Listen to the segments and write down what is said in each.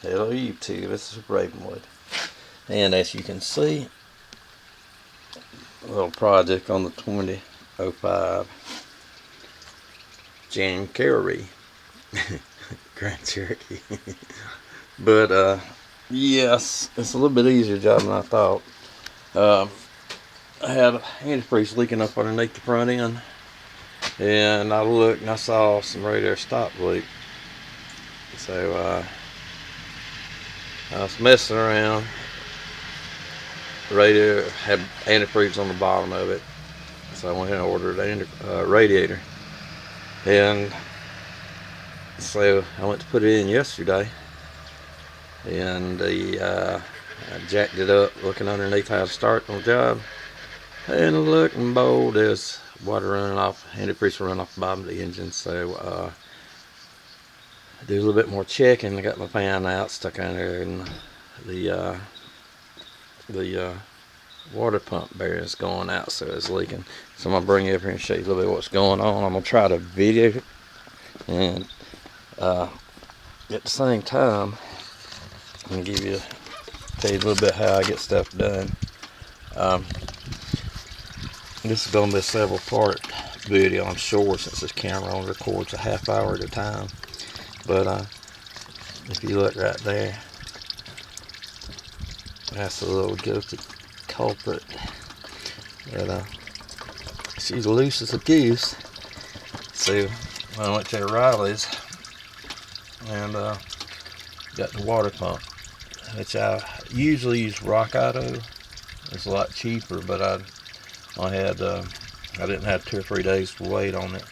Hello YouTube, this is Ravenwood, and as you can see, a little project on the 2005 Cherokee, Grand Cherokee. But yes, it's a little bit easier job than I thought. I had antifreeze leaking up underneath the front end, and I looked and I saw some radiator stop leak. So I was messing around. The radiator had antifreeze on the bottom of it, so I went ahead and ordered a radiator. And so I went to put it in yesterday, and I jacked it up, looking underneath how to start on the job, and look and behold, there's water running off, antifreeze running off the bottom of the engine. So I did a little bit more checking. I got my fan out, stuck in there, and the water pump bearing is going out, so it's leaking. So I'm gonna bring you up here and show you a little bit of what's going on. I'm gonna try to video it, and at the same time, I'm gonna tell you a little bit how I get stuff done. This is gonna be a several part video, I'm sure, since this camera only records a half hour at a time. But if you look right there, that's a little guilty culprit. But she's loose as a goose. So I went to Riley's and got the water pump, which I usually use Rock Auto. It's a lot cheaper, but I didn't have 2 or 3 days to wait on it.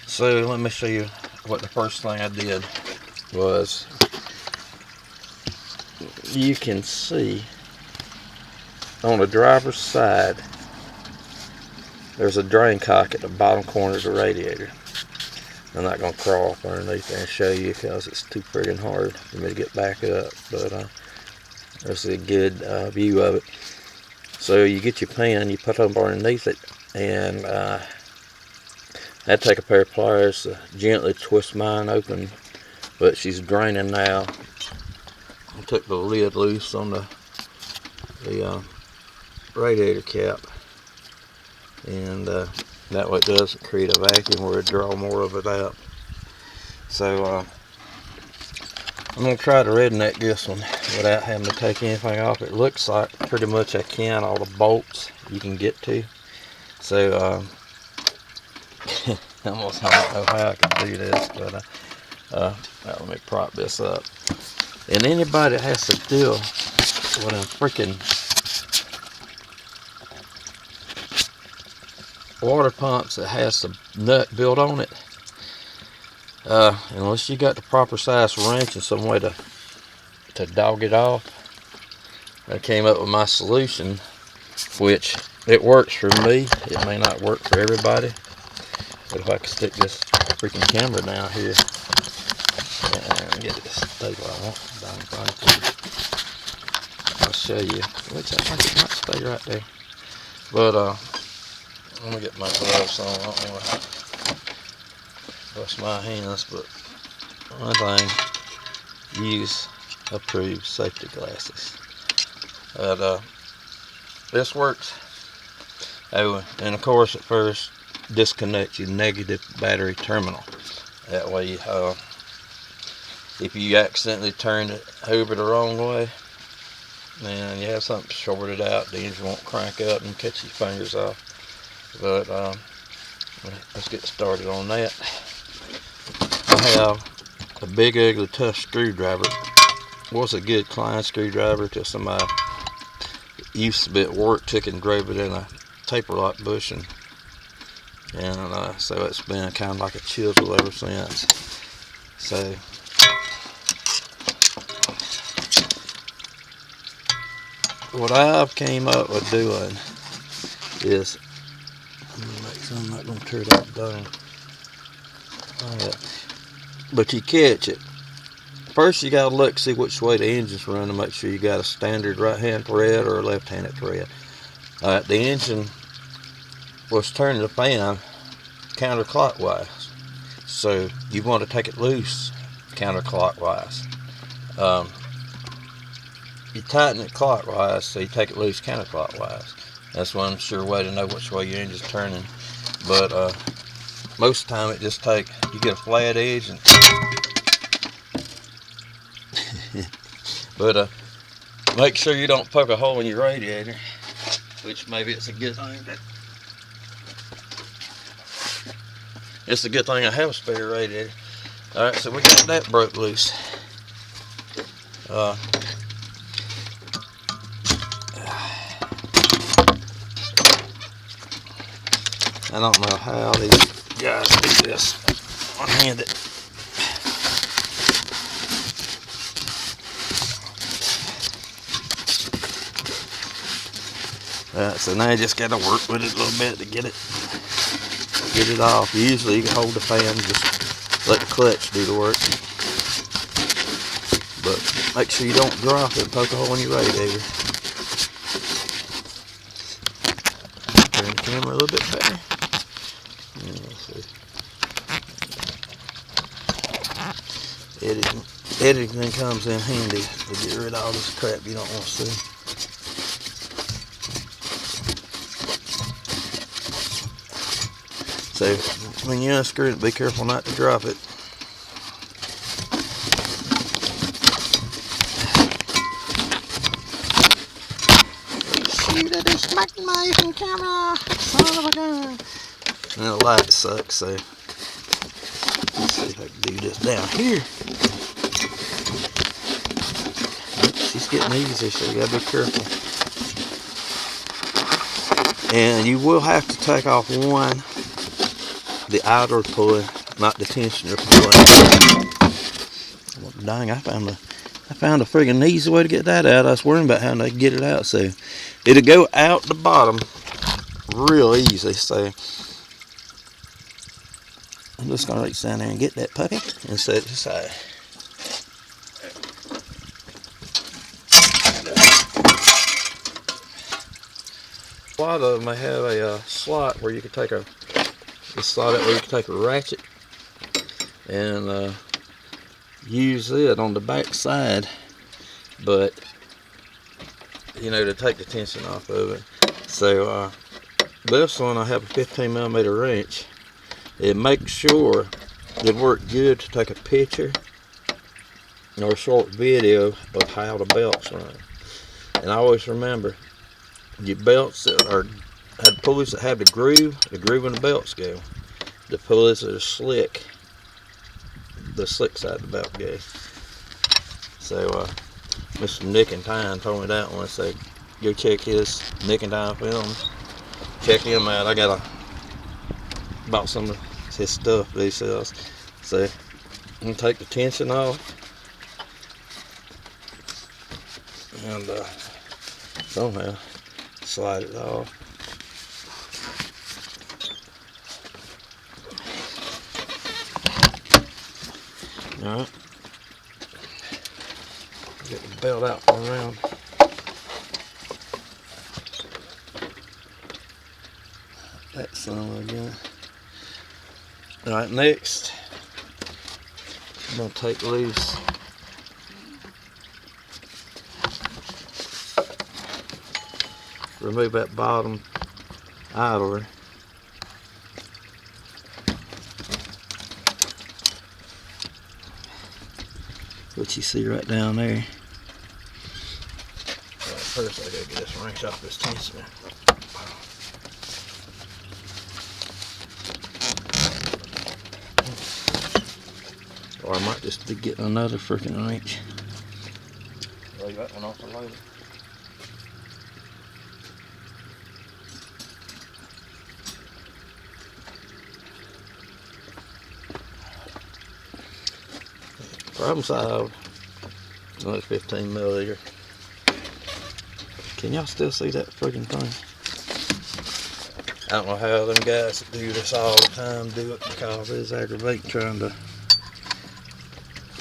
So let me show you what the first thing I did was. You can see on the driver's side there's a drain cock at the bottom corner of the radiator. I'm not going to crawl up underneath there and show you because it's too friggin' hard for me to get back up, but there's a good view of it. So you get your pan, you put it up underneath it, and I had to take a pair of pliers to gently twist mine open, but she's draining now. I took the lid loose on the radiator cap, and that way it doesn't create a vacuum where it draw more of it out. So I'm going to try to redneck this one without having to take anything off. It looks like pretty much I can, all the bolts you can get to. So I almost don't know how I can do this, but let me prop this up. And anybody that has to deal with them freaking water pumps that has the nut built on it, unless you got the proper size wrench and some way to dog it off, I came up with my solution, which it works for me. It may not work for everybody, but if I can stick this freaking camera down here and get it to stay where I want, I'll show you, which I think it might stay right there. But let me get my gloves on. I don't want to bust my hands, but one thing, use approved safety glasses. But this works. Oh, and of course at first disconnect your negative battery terminal. That way if you accidentally turn it over the wrong way and you have something shorted out, the engine won't crank up and catch your fingers off. But let's get started on that. I have a big ugly tough screwdriver. It was a good Klein screwdriver till somebody used to be at work took it and drove it in a taper lock bush, and so it's been kind of like a chisel ever since. So what I've came up with doing is, I'm not going to tear that down. But you catch it. First you got to look, see which way the engine's running to make sure you got a standard right-hand thread or a left-handed thread. The engine was turning the fan counterclockwise, so you want to take it loose counterclockwise. you tighten it clockwise, so you take it loose counterclockwise. That's one sure way to know which way your engine's turning. But most of the time it just you get a flat edge, and but make sure you don't poke a hole in your radiator, which maybe it's a good thing. It's a good thing I have a spare radiator. Alright, so we got that broke loose. I don't know how these guys do this one-handed. Alright, so now you just gotta work with it a little bit to get it off. Usually you can hold the fan and just let the clutch do the work. But make sure you don't drop it and poke a hole in your radiator. Turn the camera a little bit better. Editing comes in handy to get rid of all this crap you don't want to see. So when you unscrew it, be careful not to drop it. Shoot at this fucking my camera, son of a gun. And the light sucks, so let's see if I can do this down here. She's getting easy, so you gotta be careful. And you will have to take off the outer pulley, not the tensioner pulley. Well, dang, I found a friggin' easy way to get that out. I was worrying about how to get it out. So it'll go out the bottom real easy. So I'm just gonna reach down there and get that puppy and set it aside. A lot of them may have a slot where you can take a ratchet and use it on the back side, but you know, to take the tension off of it. So this one I have a 15mm wrench. It makes sure it worked good to take a picture or a short video of how the belts run. And I always remember, your belts that had pulleys that have the groove in the belts go. The pulleys that are slick, the slick side of the belt goes. So Mr. Nick and Tyne told me that one. So go check his Nick and Tyne films. Check him out. I bought some of his stuff that he sells. So I'm gonna take the tension off and somehow slide it off. Alright, get the belt out from around. That son again. Alright, next I'm going to take loose remove that bottom idler. What you see right down there. Right, first I gotta get this wrench off this tensioner. Or I might just be getting another freaking wrench. Leave that one off for later. Problem solved. Another 15mm. Can y'all still see that freaking thing? I don't know how them guys that do this all the time do it, because it's aggravating trying to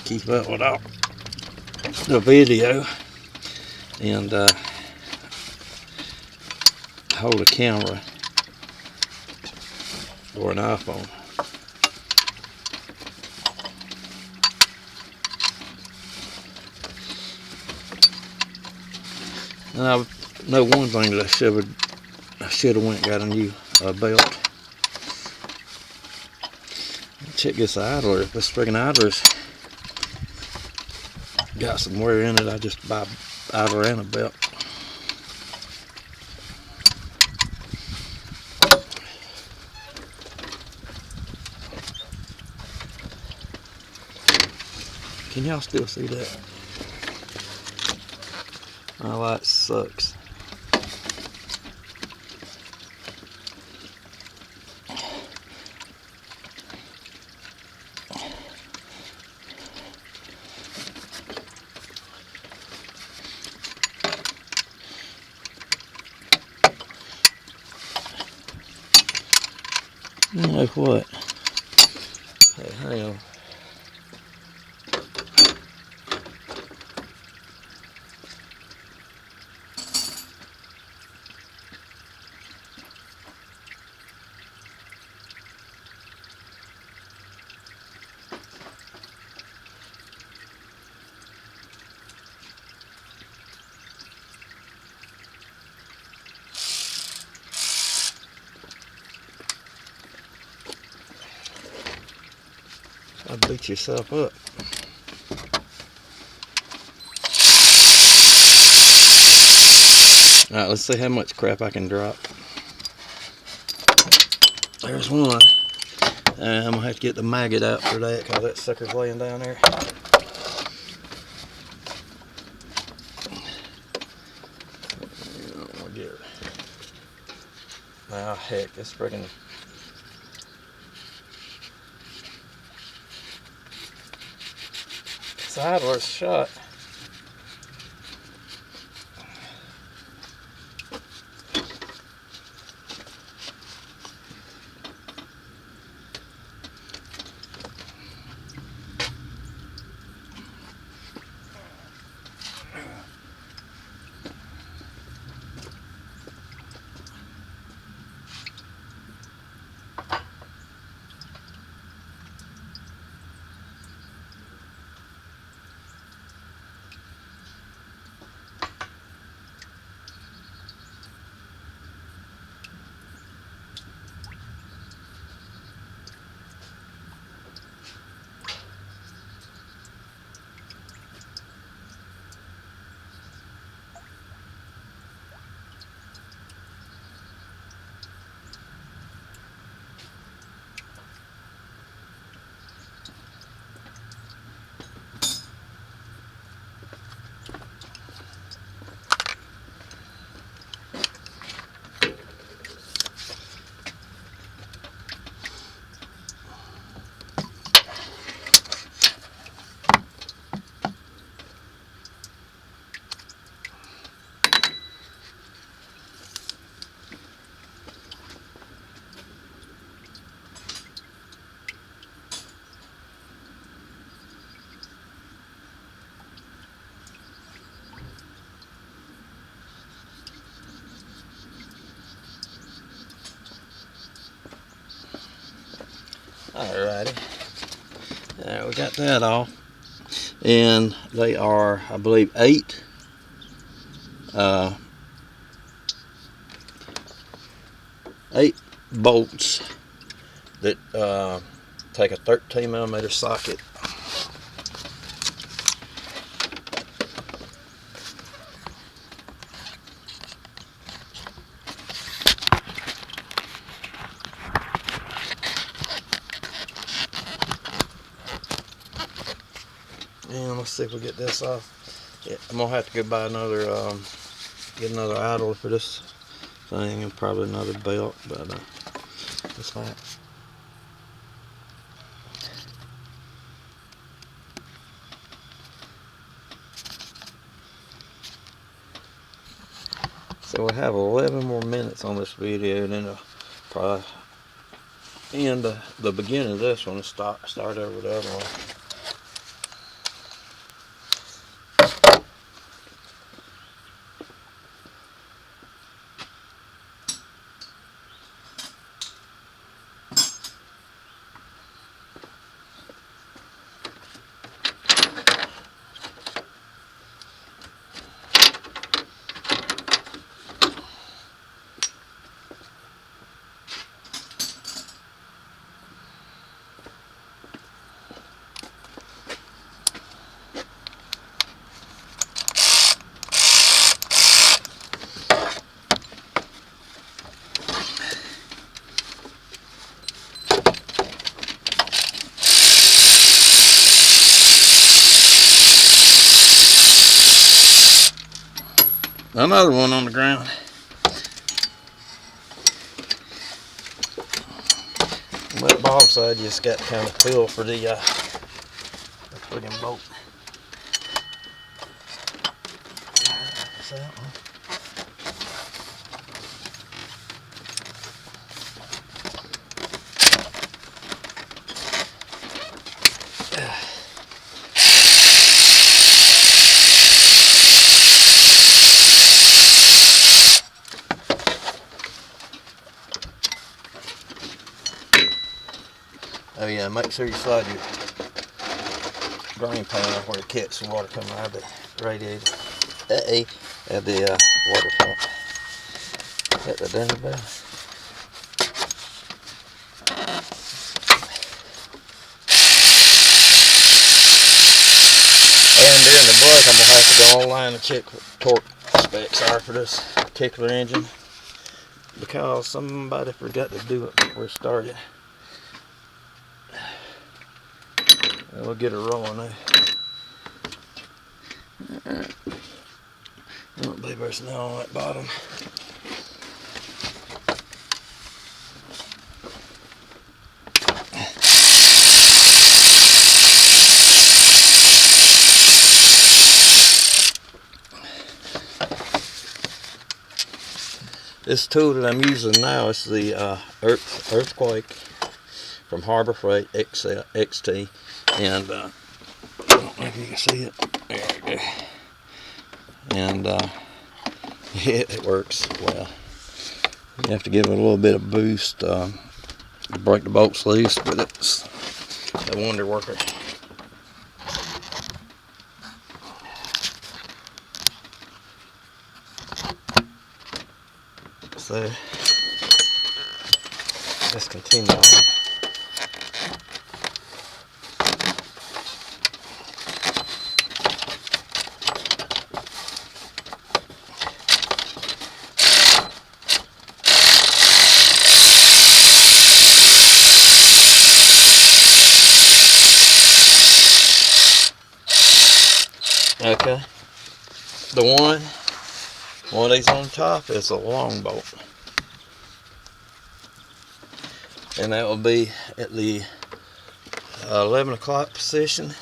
keep up with all the video and hold a camera or an iPhone. And I know one thing that I should have went and got a new belt. Check this idler. If this friggin' idler's got some wear in it, I just buy idler and a belt. Can y'all still see that? My light sucks. You know what? Hey, hang on. I beat yourself up. Alright, let's see how much crap I can drop. There's one. And I'm gonna have to get the maggot out for that because that sucker's laying down there. Ah, heck, it's freaking. Sideways shot. Alrighty. We got that off. And they are, I believe, 8 bolts that take a 13mm socket. And let's see if we get this off. Yeah, I'm gonna have to go buy another, get another idler for this thing, and probably another belt, but that's fine. So we have 11 more minutes on this video, and then I'll probably end the beginning of this one and start over the other one. Another one on the ground. That bottom side just got kind of feel for the friggin' bolt. That's that one. Oh yeah, make sure you slide your drain pan where it catches the water coming out of the radiator. At the water pump. Hit that down the bell. And during the break, I'm gonna have to go online and check what torque specs are for this particular engine, because somebody forgot to do it before it started. And we'll get her rolling there. I don't believe there's no on that bottom. This tool that I'm using now is the Earthquake from Harbor Freight XT, and I don't know if you can see it. There we go. And yeah, it works well. You have to give it a little bit of boost, break the bolts loose, but it's a wonder worker. So let's continue on. Okay, the one of these on top is a long bolt, and that will be at the 11 o'clock position.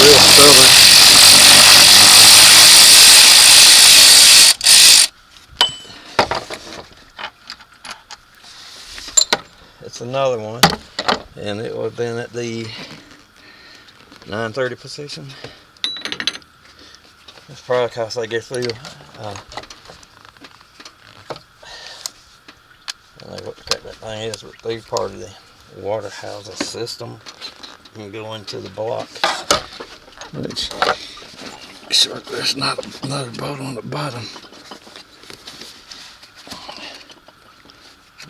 Real stubborn. It's another one, and it would have been at the 9:30 position. That's probably because I get through. I don't know what the heck that thing is, but through part of the water housing system and go into the block. Which, sure, there's not another bolt on the bottom.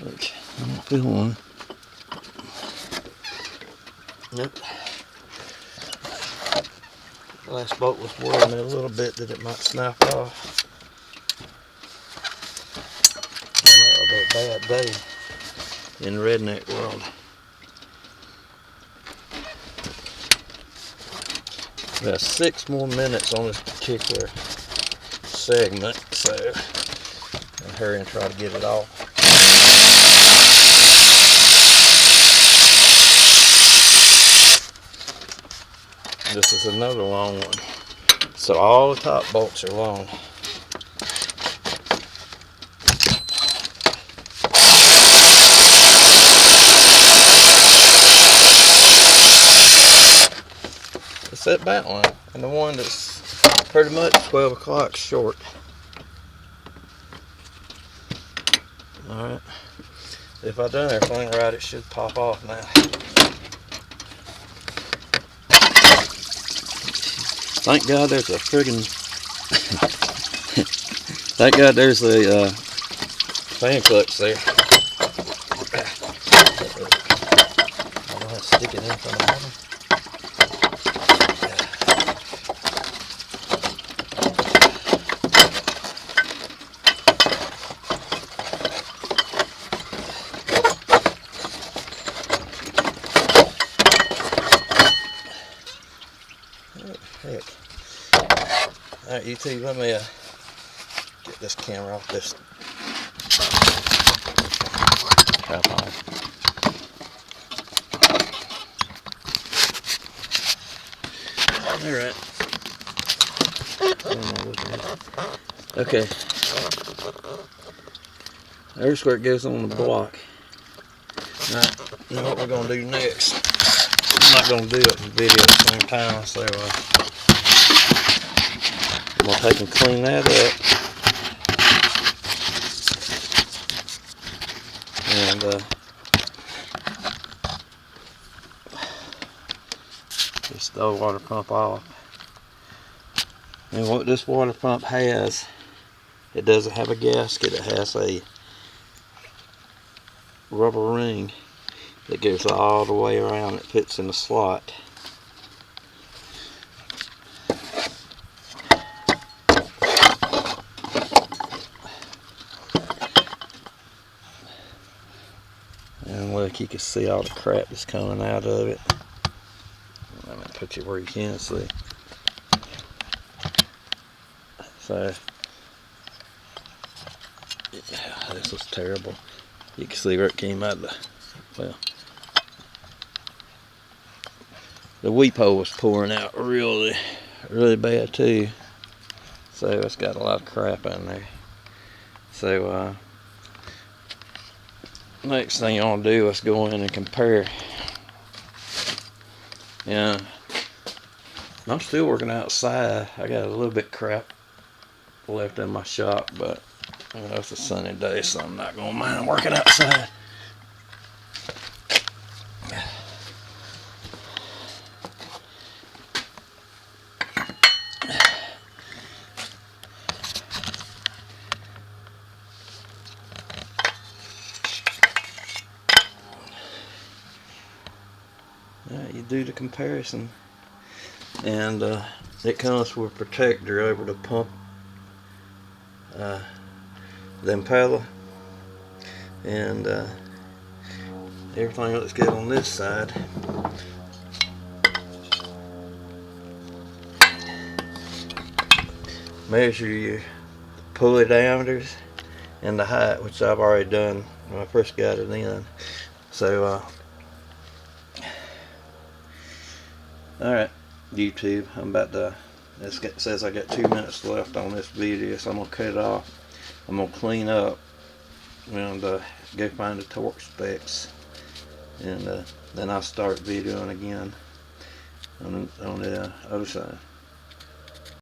Which I don't feel one. Nope. The last bolt was worrying me a little bit that it might snap off. That would be a bad day in the redneck world. There's 6 more minutes on this particular segment, so I'll hurry and try to get it off. This is another long one. So all the top bolts are long. It's that back one, and the one that's pretty much 12 o'clock short. Alright. If I done everything right, it should pop off now. Thank God there's a friggin' thank God there's a fan clutch there. I'm gonna stick it in front of the water. Heck. Alright, YouTube, let me get this camera off this tripod. Alright. Okay. There's where it goes on the block. Alright, now what we're going to do next. I'm not going to do it in video at the same time, so I'm going to take and clean that up. And just throw the water pump off. And what this water pump has, it doesn't have a gasket, it has a rubber ring that goes all the way around. It fits in the slot. And look, you can see all the crap that's coming out of it. Let me put you where you can see. So, yeah, this was terrible. You can see where it came out of the, well, the weep hole was pouring out really, really bad too. So it's got a lot of crap in there. So next thing you want to do is go in and compare. Yeah, I'm still working outside. I got a little bit of crap left in my shop, but you know, it's a sunny day, so I'm not gonna mind working outside. You do the comparison, and it comes with a protector over the pump, the impeller, and everything looks good on this side. Measure your pulley diameters and the height, which I've already done when I first got it in. So alright, YouTube, I'm about to, it says I got 2 minutes left on this video, so I'm going to cut it off. I'm going to clean up and go find the torque specs, and then I'll start videoing again on the other side.